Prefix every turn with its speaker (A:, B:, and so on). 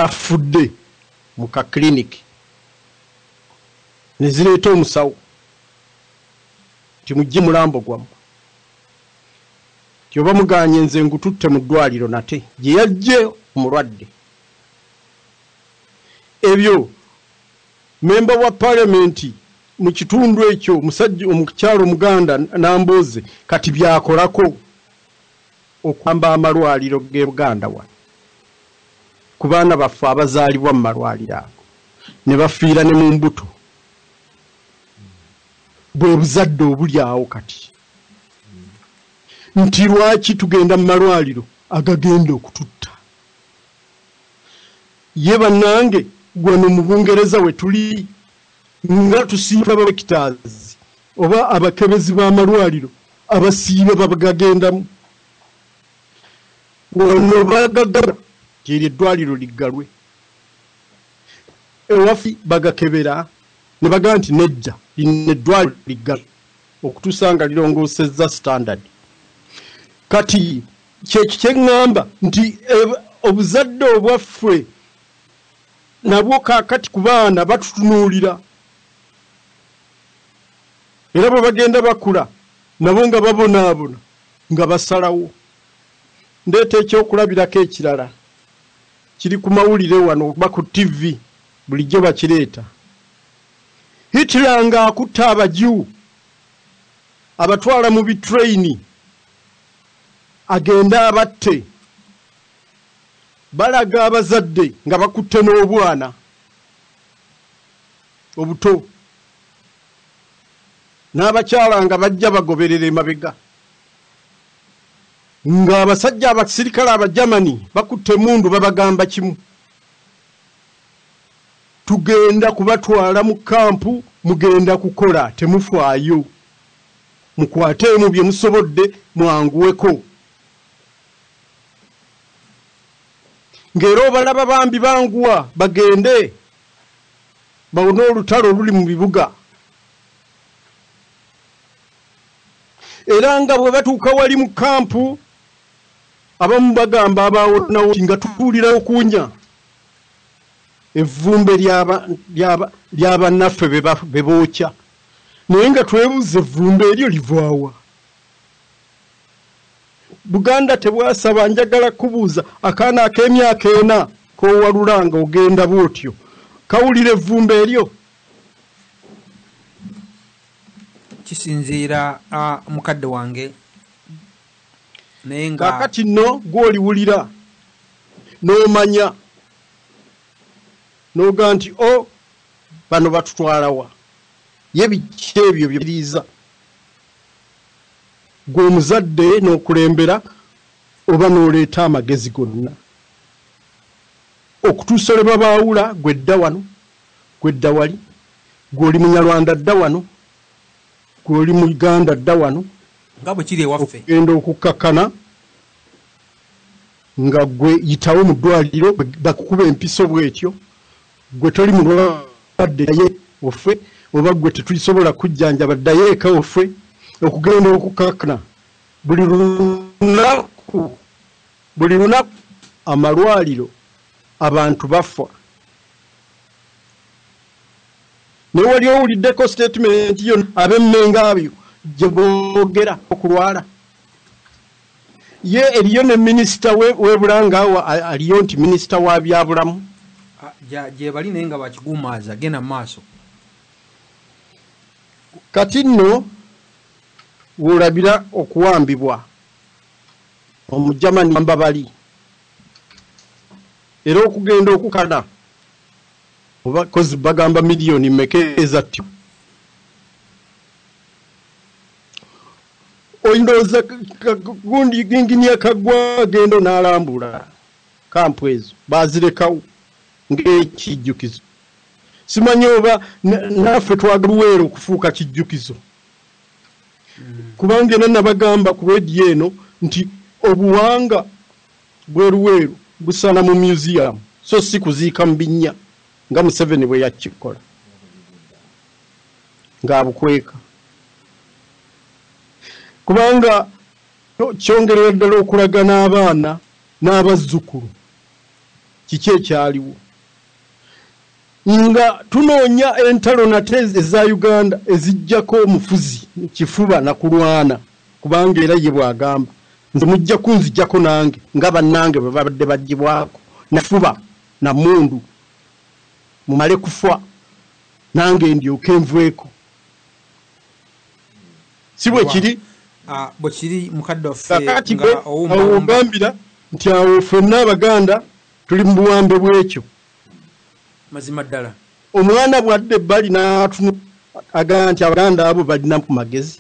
A: afudde mu ka clinic ne zireeta omusawo timujje mulambo gwamu kyoba muganye nze ngututte mu ddwaliro nate gye yajje omulwadde ebyo memba wa parliamenti mu kitundu ekyo omukyalo Omuganda Namboze kati byakolako okwamba amalwaliro ge Buganda wa ku baana baffe abazaalibwa mu malwaliro ago ne bafiira ne mu mbuto bwe buzadde obuli awo kati nti lwaki tugenda mu malwaliro agagenda okututta ye bannange gwano mu Bungereza we tuli nga tusiiba ababekitazi oba abakebezi b'amalwaliro abasiiba babagagendamu wano bagagaba kyeri eddwaliro liggalwe ewafi bagakebera ne bagaa nti nedda lino eddwaliro liggalwe okutuusa nga lirongoosezza standard kati kyekyo kyeŋŋamba nti obuzadde obwaffe nabwo kaakati ku baana batutunuulira era bwe bagenda bakula nabo nga babonaabona nga basalawo ndeeta ekyokulabirako ekirala kiri ku mawulire wano oba ku TV bulijjo bakireeta Hitler nga akutta abajiwu abatwala mu bitrayini agenda abatte balaga abazadde nga bakutte n'obwana obuto n'abakyala nga bajja bagoberera emabega nga abasajja abasirikale abajamani bakutte emundu babagamba kimu tugenda kubatwala mu kampu mugenda kukola temufaayo mukwateemu bye musobodde mwanguweko ng'era obalaba bambi banguwa bagende bawone olutalo oluli mu bibuga era nga bwe batuuka wali mu kampu abamu bagamba abaawonawo nga tutuulira okunya evvumbe ly'abannaffe be bookya naye nga twebuuza evvumbe eryo livaawa Buganda tebwasaba njagala kubuuza akaana ak'emyaka 4 k'owalula nga ogenda bwotyo kawulira evvumbe eryo
B: kisinziira mukadde wange naye nga
A: kakati nno gw'oliwulira n'omanya n'oga nti bano batutwalawa ye biki ebyo byiriiza gw'omuzadde n'okulembera oba n'oleeta amagezi gonna okutuusa lwe babaawula gwedda wano gwedda wali gw'oli munyarwanda dda wano gw'oli mu Uganda dda wano
B: nga bwe kiri ewaffe
A: okugenda okukakkana nga gwe yitawo mu ddwaliro bakukuba empiso bwetyo gwe toli mulwadde naye offe oba gwe tetulisobola kujjanjaba ddayo eka offe okugenda okukakkana buli lunaku amalwaliro abantu bafa naye wali owuliddeko statement yo ab'emmenga abyo gye boogera okulwala ye eriyo ne minisita w'ebulangaawo aliyo nti minisita wa byabulamu
B: gye bali naye nga bakiguumaaza genda mu maaso
A: kati nno w'olabira okuwambibwa omujamani amba bali era okugenda okukana obakozi bagamba miliyoni mmeka ezatyo oyindooza gundi gingini akagwa agenda n'alambula kampu ezo bazirekawo ng'ekijjukizo simanyi oba naffe twagala Luweero okufuuka kijjukizo kubanga era nabagamba ku rediyo eno nti obuwanga bwe Luweero busana mu museum so si kuziika mu binnya nga Museveni bwe yakikola ng'abukweka kubanga kyongerera ddala okulaga n'abaana n'abazzukulu kiki ekyaliwo nga tunoonya entalo nate eza Uganda ezijjako omufuzi kifuba na kulwana kubanga era ye bwagamba nze mujja kunzijjako nange nga bannange bwe babadde bagibwako nafuba na mundu mumale kufa nange ndyoke nvweko si bwe kiri
B: bwe kiri mukadde waffe
A: nga ogambira nti awo ffenna Abaganda tuli mu buwambe bw'ekyo
B: mazima ddala
A: omwana bwadde bali n'atunu agamba nti Abaganda abo balina ku magezi